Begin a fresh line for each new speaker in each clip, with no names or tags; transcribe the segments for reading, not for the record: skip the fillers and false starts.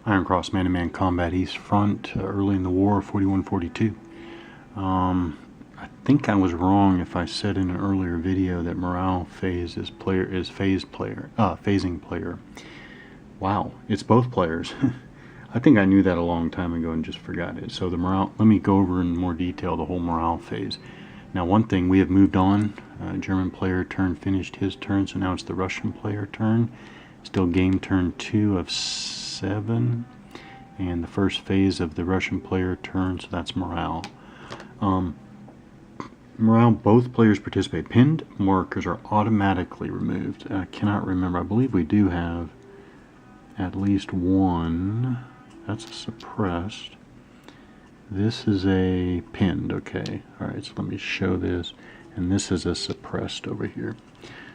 Iron Cross Man-to-Man Combat East Front, early in the war, 4142. I think I was wrong if I said in an earlier video that morale phase is phasing player. Wow, it's both players. I think I knew that a long time ago and just forgot it. So the morale, let me go over in more detail the whole morale phase. Now, one thing, we have moved on. German player turn finished his turn, so now it's the Russian player turn. Still game turn 2 of 7, and the first phase of the Russian player turn, so that's morale. Morale, both players participate. Pinned markers are automatically removed. I cannot remember. I believe we do have at least one. That's a suppressed. This is a pinned. Okay. Alright, so let me show this. And this is a suppressed over here.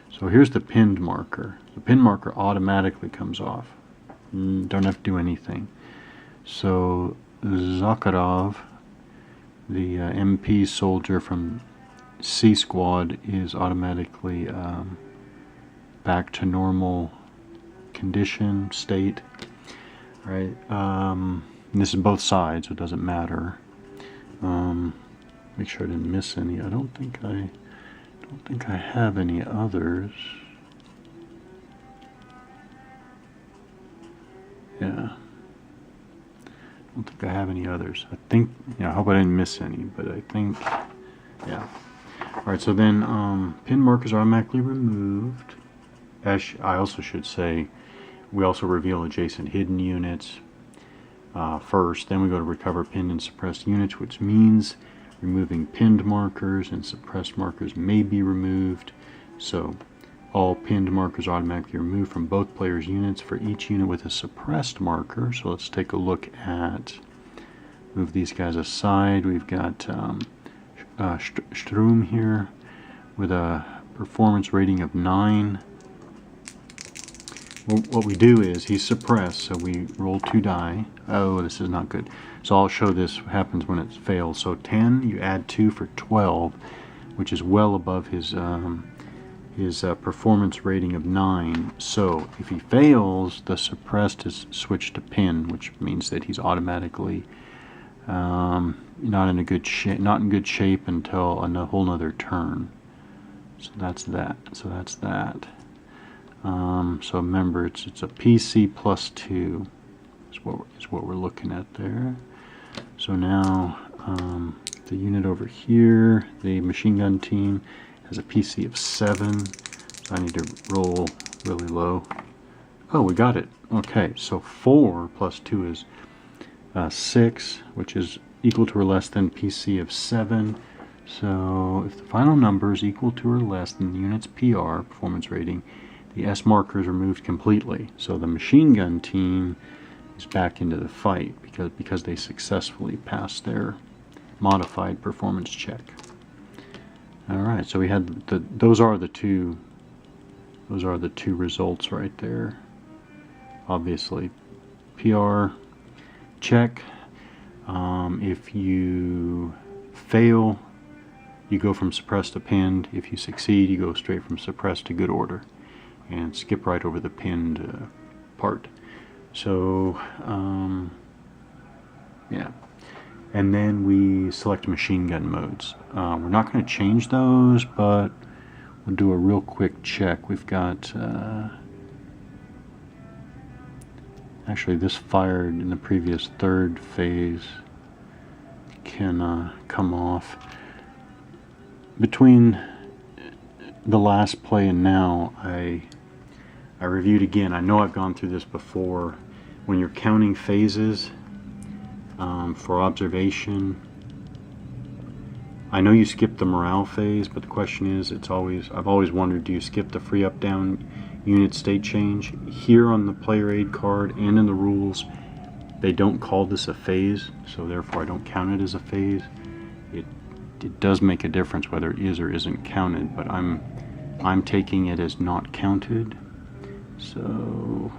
So here's the pinned marker. The pinned marker automatically comes off. Don't have to do anything. So Zakharov, the MP soldier from C Squad, is automatically back to normal condition, state. Right. And this is both sides, so it doesn't matter. Make sure I didn't miss any. I don't think I have any others. Yeah. I don't think I have any others. I think, I hope I didn't miss any, but I think, yeah. Alright, so then pin markers are automatically removed. I also should say, we also reveal adjacent hidden units first. Then we go to recover pinned and suppressed units, which means removing pinned markers and suppressed markers may be removed. So all pinned markers are automatically removed from both players' units for each unit with a suppressed marker. So let's take a look at, move these guys aside. We've got Strum here with a performance rating of 9. Well, what we do is he's suppressed, so we roll 2 die. Oh, this is not good. So I'll show this what happens when it fails. So 10, you add 2 for 12, which is well above his performance rating of 9. So if he fails, the suppressed is switched to pin, which means that he's automatically not in good shape until a whole nother turn. So that's that. So remember, it's a PC plus 2 is what we're looking at there. So now the unit over here, the machine gun team, has a PC of 7. So I need to roll really low. Oh, we got it. Okay, so 4 plus 2 is 6, which is equal to or less than PC of 7. So if the final number is equal to or less than the unit's PR, performance rating, the S marker is removed completely. So the machine gun team is back into the fight because they successfully passed their modified performance check. Alright, so we had those are the two results right there. Obviously, PR check. If you fail, you go from suppressed to pinned. If you succeed, you go straight from suppressed to good order and skip right over the pinned part. So yeah, and then we select machine gun modes. We're not going to change those, but we'll do a real quick check. We've got actually this fired in the previous third phase can come off. Between the last play and now, I reviewed again. I know I've gone through this before. When you're counting phases for observation, I know you skip the morale phase, but the question is, I've always wondered, do you skip the free up down unit state change? Here on the player aid card and in the rules, they don't call this a phase, so therefore I don't count it as a phase. It does make a difference whether it is or isn't counted, but I'm taking it as not counted. So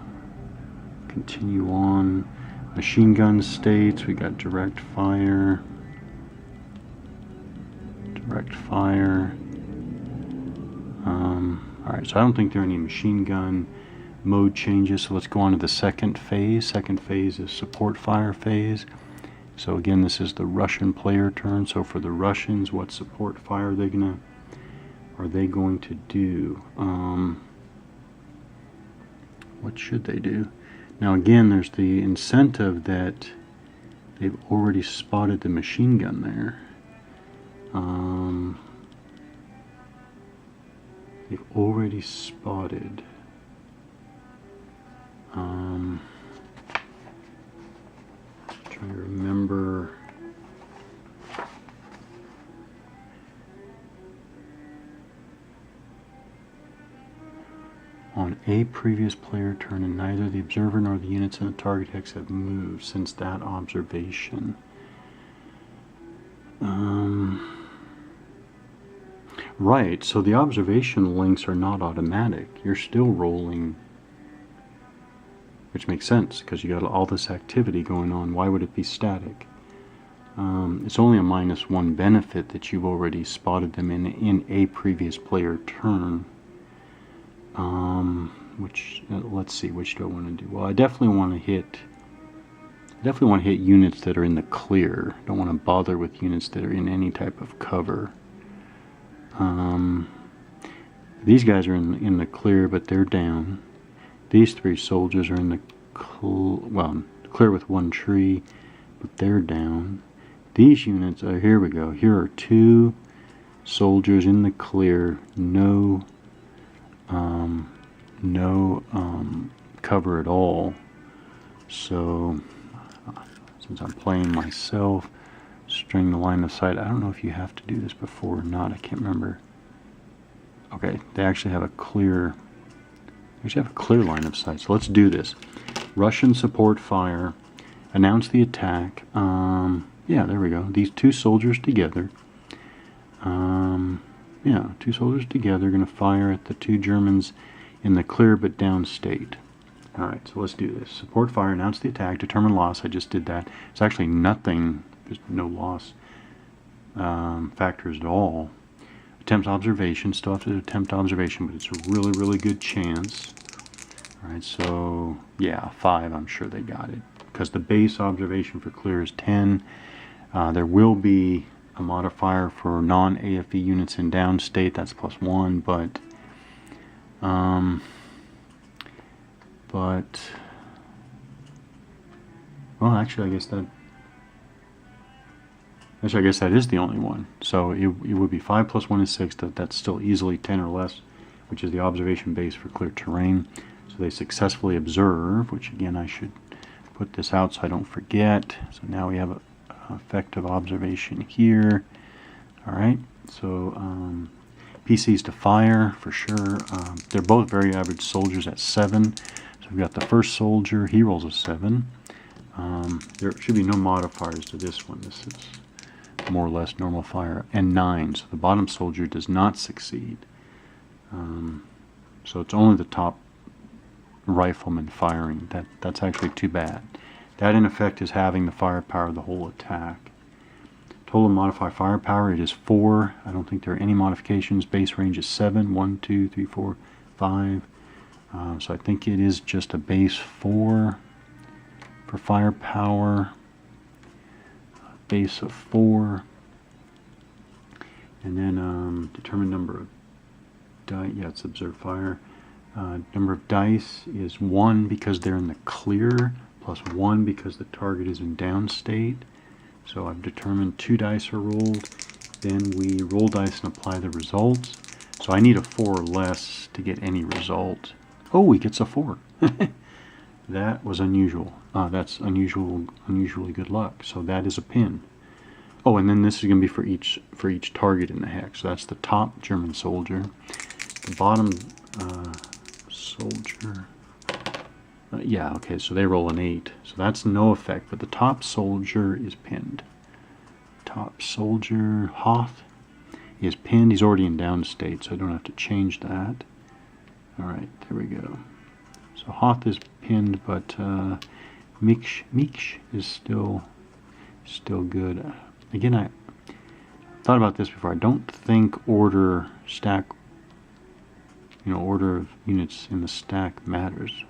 continue on. Machine gun states, we got direct fire. Alright, so I don't think there are any machine gun mode changes. So let's go on to the second phase. Second phase is support fire phase. So again, this is the Russian player turn. So for the Russians, what support fire are they going to do? What should they do? Now again, there's the incentive that they've already spotted the machine gun there. They've already spotted. Trying to remember. On a previous player turn, and neither the observer nor the units in the target hex have moved since that observation. Right, so the observation links are not automatic. You're still rolling, which makes sense because you got all this activity going on. Why would it be static? It's only a -1 benefit that you've already spotted them in a previous player turn. Which let's see, which do I want to do? Well, I definitely want to hit units that are in the clear. Don't want to bother with units that are in any type of cover. These guys are in the clear, but they're down. These 3 soldiers are in the clear with 1 tree, but they're down. These units are, here we go. Here are 2 soldiers in the clear, no cover at all. So since I'm playing myself, string the line of sight. I don't know if you have to do this before or not. I can't remember. Okay, they actually have a clear line of sight. So let's do this. Russian support fire. Announce the attack. Yeah, there we go. These 2 soldiers together. Yeah, 2 soldiers together going to fire at the 2 Germans in the clear but downstate. Alright, so let's do this. Support fire, announce the attack, determine loss. I just did that. It's actually nothing, there's no loss factors at all. Attempt observation, still have to attempt observation, but it's a really, really good chance. Alright, so yeah, 5, I'm sure they got it. Because the base observation for clear is 10. There will be a modifier for non-AFE units in downstate, that's +1, but well, actually I guess that is the only one. So it would be 5 + 1 is 6. That's still easily 10 or less, which is the observation base for clear terrain. So they successfully observe, which again I should put this out so I don't forget. So now we have a effective observation here. Alright, so PCs to fire for sure. They're both very average soldiers at 7. So we've got the first soldier, he rolls a 7. There should be no modifiers to this one. This is more or less normal fire. And 9, so the bottom soldier does not succeed. So it's only the top rifleman firing. That's actually too bad. That in effect is having the firepower of the whole attack. Total modified firepower, it is 4. I don't think there are any modifications. Base range is 7. 1, 2, 3, 4, 5. So I think it is just a base 4 for firepower. Base of 4. And then determine number of dice. Yeah, it's observed fire. Number of dice is 1 because they're in the clear, +1 because the target is in downstate. So I've determined 2 dice are rolled. Then we roll dice and apply the results. So I need a 4 or less to get any result. Oh, he gets a 4. That was unusual. That's unusually good luck. So that is a pin. Oh, and then this is going to be for each target in the hex. So that's the top German soldier. The bottom soldier. Yeah, okay, so they roll an 8. So that's no effect, but the top soldier is pinned. Top soldier, Hoth, is pinned. He's already in downstate, so I don't have to change that. Alright, there we go. So Hoth is pinned, but Miksh is still good. Again, I thought about this before. I don't think order stack. order of units in the stack matters.